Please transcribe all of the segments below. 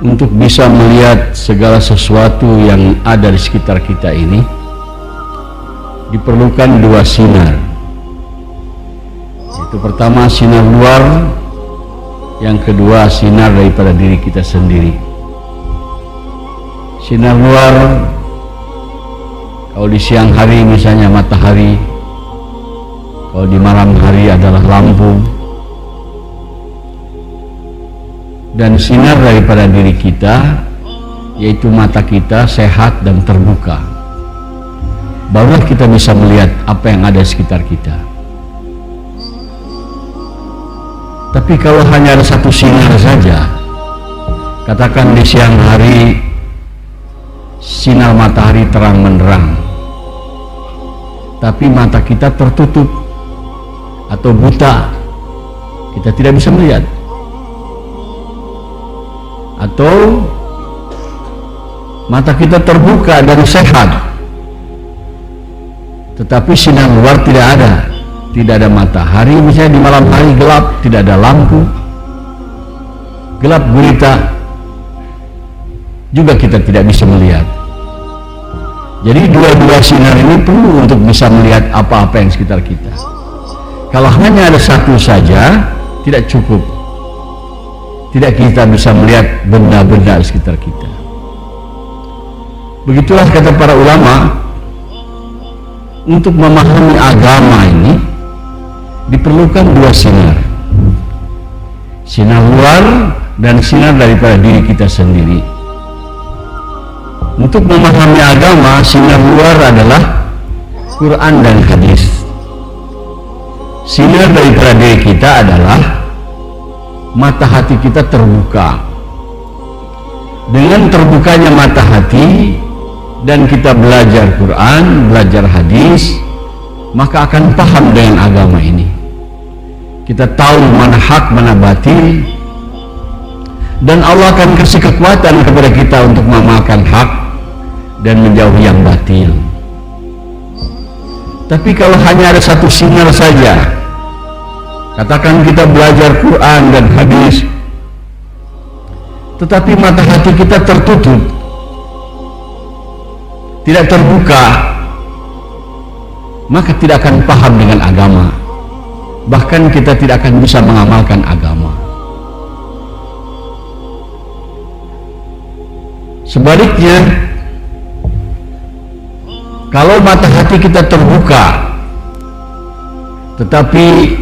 untuk bisa melihat segala sesuatu yang ada di sekitar kita ini, diperlukan dua sinar. Itu pertama sinar luar, yang kedua sinar daripada diri kita sendiri. Sinar luar, kalau di siang hari misalnya matahari, kalau di malam hari adalah lampu. Dan sinar daripada diri kita, yaitu mata kita sehat dan terbuka, barulah kita bisa melihat apa yang ada di sekitar kita. Tapi kalau hanya ada satu sinar saja, katakan di siang hari sinar matahari terang menerang, tapi mata kita tertutup atau buta, kita tidak bisa melihat. Atau mata kita terbuka dan sehat, tetapi sinar luar tidak ada, tidak ada matahari, misalnya di malam hari gelap, tidak ada lampu, gelap gulita, juga kita tidak bisa melihat. Jadi dua-dua sinar ini perlu untuk bisa melihat apa-apa yang sekitar kita. Kalau hanya ada satu saja, tidak cukup, tidak kita bisa melihat benda-benda di sekitar kita. Begitulah kata para ulama, untuk memahami agama ini diperlukan dua sinar, sinar luar dan sinar daripada diri kita sendiri. Untuk memahami agama, sinar luar adalah Quran dan hadis. Sinar daripada diri kita adalah mata hati kita terbuka. Dengan terbukanya mata hati dan kita belajar Quran, belajar hadis, maka akan paham dengan agama ini. Kita tahu mana hak, mana batil, dan Allah akan kasih kekuatan kepada kita untuk mengamalkan hak dan menjauhi yang batil. Tapi kalau hanya ada satu sinar saja, katakan kita belajar Quran dan hadis, tetapi mata hati kita tertutup, tidak terbuka, maka tidak akan paham dengan agama. Bahkan kita tidak akan bisa mengamalkan agama. Sebaliknya, kalau mata hati kita terbuka, tetapi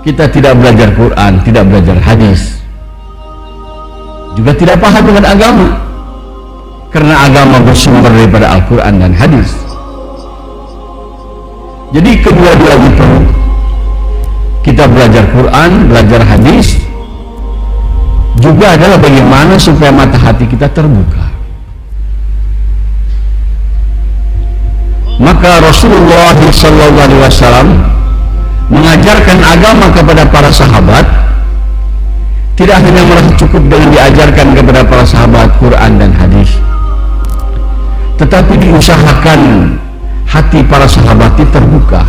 kita tidak belajar Quran, tidak belajar hadis, juga tidak paham dengan agama, karena agama bersumber daripada Al-Quran dan hadis. Jadi kedua-duanya perlu. Kita belajar Quran, belajar hadis, juga adalah bagaimana supaya mata hati kita terbuka. Maka Rasulullah SAW mengajarkan agama kepada para sahabat, tidak hanya merasa cukup dengan diajarkan kepada para sahabat Quran dan hadis, tetapi diusahakan hati para sahabat itu terbuka,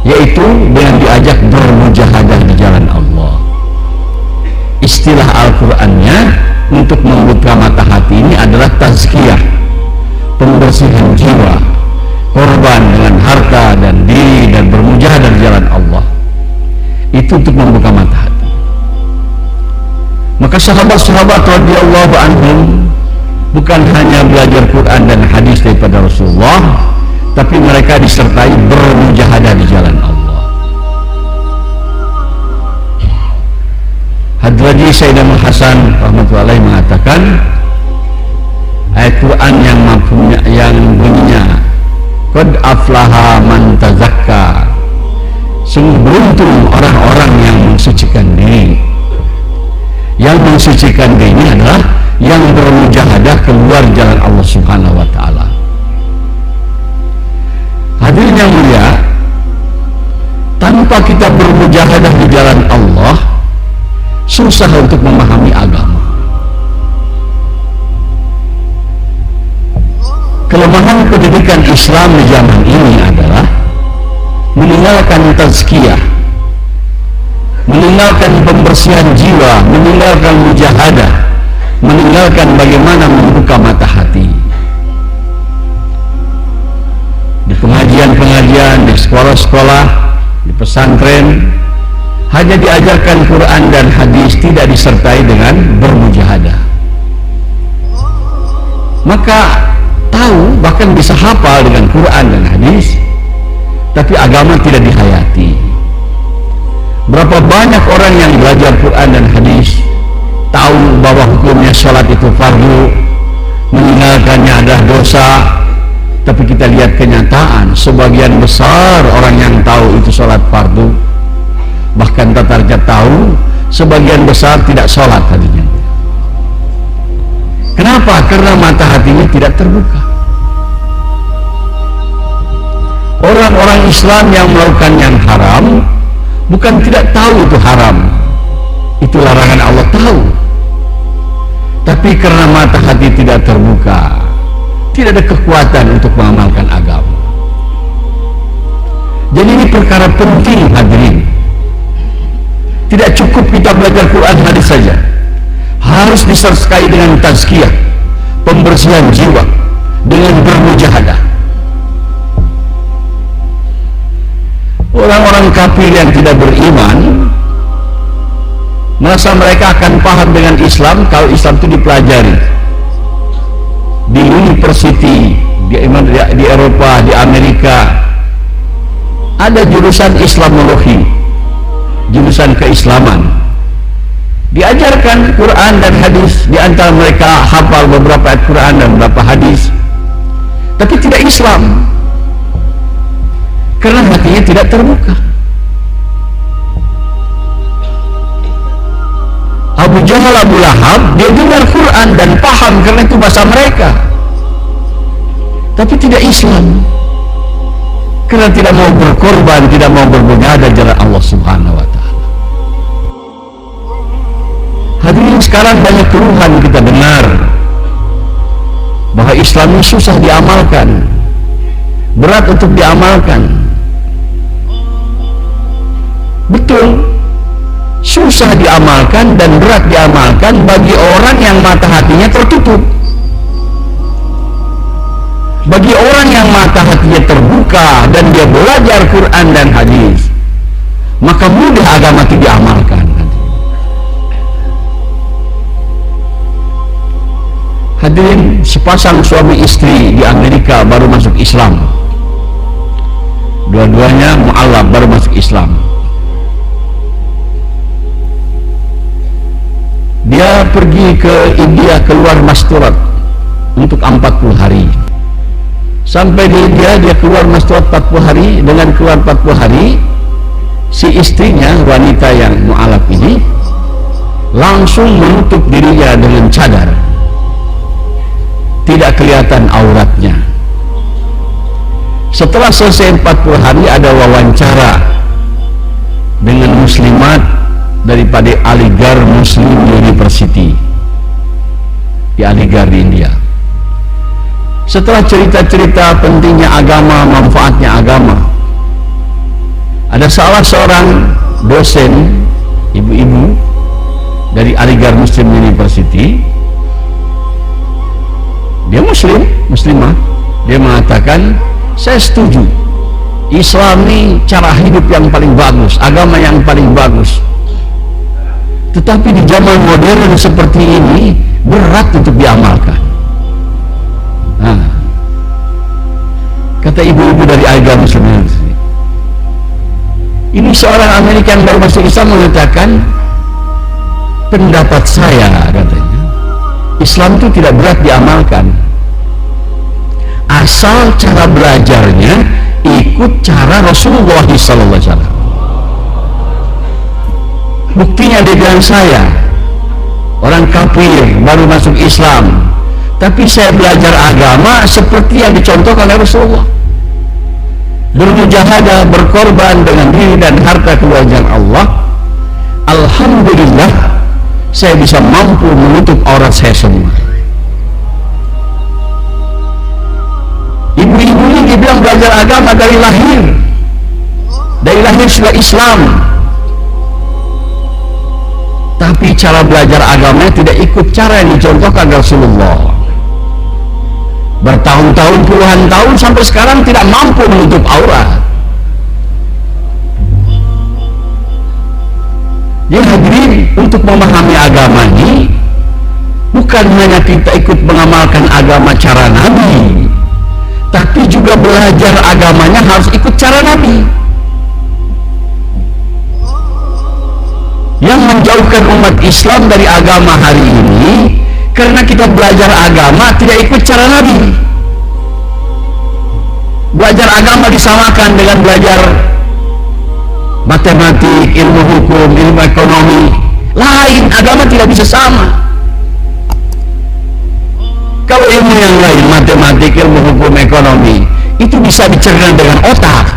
yaitu dengan diajak bermujahadah di jalan Allah. Istilah Al-Qurannya untuk membuka mata hati ini adalah tazkiyah, pembersihan jiwa, korban dengan harta dan diri dan bermujahadah di jalan Allah. Itu untuk membuka mata hati. Maka sahabat-sahabat radhiyallahu anhum bukan hanya belajar Quran dan hadis daripada Rasulullah, tapi mereka disertai bermujahadah di jalan Allah. Hadraji Sayyidina Hasan rahmatullahi mengatakan, ayat Quran yang bunyinya qad aflaha man tazakka, sungguh beruntung orang-orang yang mensucikan diri. Yang mensucikan diri ini adalah yang bermujahadah keluar jalan Allah Subhanahu wa ta'ala. Hadirin yang mulia, tanpa kita bermujahadah di jalan Allah, susah untuk memahami agama. Kelemahan pendidikan Islam di zaman ini adalah meninggalkan tazkiyah, meninggalkan pembersihan jiwa, meninggalkan mujahadah, meninggalkan bagaimana membuka mata hati. Di pengajian-pengajian, di sekolah-sekolah, di pesantren, hanya diajarkan Quran dan hadis, tidak disertai dengan bermujahadah. Maka tahu, bahkan bisa hafal dengan Quran dan hadis, tapi agama tidak dihayati. Berapa banyak orang yang belajar Quran dan hadis, tahu bahwa hukumnya sholat itu fardu, meninggalkannya adalah dosa, tapi kita lihat kenyataan, sebagian besar orang yang tahu itu sholat fardu, bahkan tatarja tahu, sebagian besar tidak sholat hatinya. Kenapa? Karena mata hatinya tidak terbuka. Orang-orang Islam yang melakukan yang haram bukan tidak tahu itu haram, itu larangan Allah, tahu, tapi karena mata hati tidak terbuka, tidak ada kekuatan untuk mengamalkan agama. Jadi ini perkara penting, hadirin. Tidak cukup kita belajar Quran hadis saja, harus disertai dengan tazkiyah, pembersihan jiwa, dengan bermujahadah. Orang-orang kafir yang tidak beriman merasa mereka akan paham dengan Islam kalau Islam itu dipelajari di university, di Eropa, di Amerika. Ada jurusan Islamologi, jurusan keislaman, diajarkan Quran dan hadis. Di antara mereka hafal beberapa ayat Quran dan beberapa hadis, tapi tidak Islam, karena hatinya tidak terbuka. Abu Jahal, Abu Lahab, dia dengar Quran dan paham karena itu bahasa mereka, tapi tidak Islam, karena tidak mau berkorban, tidak mau bermujahadah jalan Allah Subhanahu wa Ta'ala. Hadirin, sekarang banyak keluhan kita dengar bahwa Islam ini susah diamalkan, berat untuk diamalkan. Betul, susah diamalkan dan berat diamalkan bagi orang yang mata hatinya tertutup. Bagi orang yang mata hatinya terbuka dan dia belajar Quran dan hadis, maka mudah agama itu diamalkan. Hadirin, sepasang suami istri di Amerika baru masuk Islam. Dua-duanya mu'alaf, baru masuk Islam. Dia pergi ke India, keluar masturat untuk 40 hari. Sampai di India, dia keluar masturat 40 hari. Dengan keluar 40 hari, si istrinya, wanita yang mu'alaf ini, langsung menutup dirinya dengan cadar, tidak kelihatan auratnya. Setelah selesai 40 hari, ada wawancara dengan muslimat daripada Aligarh Muslim University di Aligarh di India. Setelah cerita-cerita pentingnya agama, manfaatnya agama, ada salah seorang dosen ibu-ibu dari Aligarh Muslim University, dia muslimah, dia mengatakan, saya setuju, Islam ini cara hidup yang paling bagus, agama yang paling bagus, tetapi di zaman modern seperti ini berat untuk diamalkan. Nah, kata ibu-ibu dari Aligarh Muslim University. Ini seorang Amerika yang baru masuk Islam mengatakan, pendapat saya, katanya, Islam itu tidak berat diamalkan, asal cara belajarnya ikut cara Rasulullah SAW. Buktinya dia bilang, saya orang kafir baru masuk Islam, tapi saya belajar agama seperti yang dicontohkan oleh Rasulullah, bermujahadah, berkorban dengan diri dan harta keluarga Allah. Alhamdulillah, saya bisa mampu menutup aurat saya semua. Ibu-ibu ini dibilang belajar agama dari lahir sudah Islam. tapi cara belajar agamanya tidak ikut cara yang dicontohkan Rasulullah. Bertahun-tahun, puluhan tahun sampai sekarang tidak mampu menutup aurat. Ya hadirin, untuk memahami agama ini bukan hanya kita ikut mengamalkan agama cara Nabi, tapi juga belajar agamanya harus ikut cara Nabi. Yang menjauhkan umat Islam dari agama hari ini karena kita belajar agama tidak ikut cara Nabi. Belajar agama disamakan dengan belajar matematik, ilmu hukum, ilmu ekonomi. Lain, agama tidak bisa sama. Kalau ilmu yang lain, matematik, ilmu hukum, ekonomi, itu bisa dicerna dengan otak,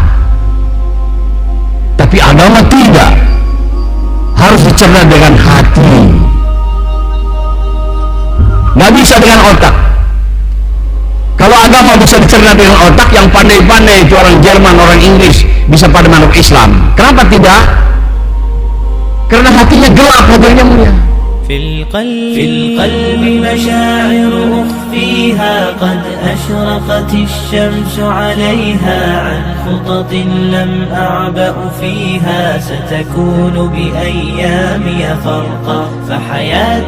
tapi agama tidak, harus dicerna dengan hati. Nggak bisa dengan otak. Kalau agama bisa dicerna dengan otak, yang pandai-pandai itu orang Jerman, orang Inggris bisa pada manuk Islam. Kenapa tidak? Karena hatinya gelap, hatinya mulia. في القلب مشاعر أخفيها قد أشرقت الشمس عليها عن خطط لم أعبأ فيها ستكون بأيامي فرقا فحياتي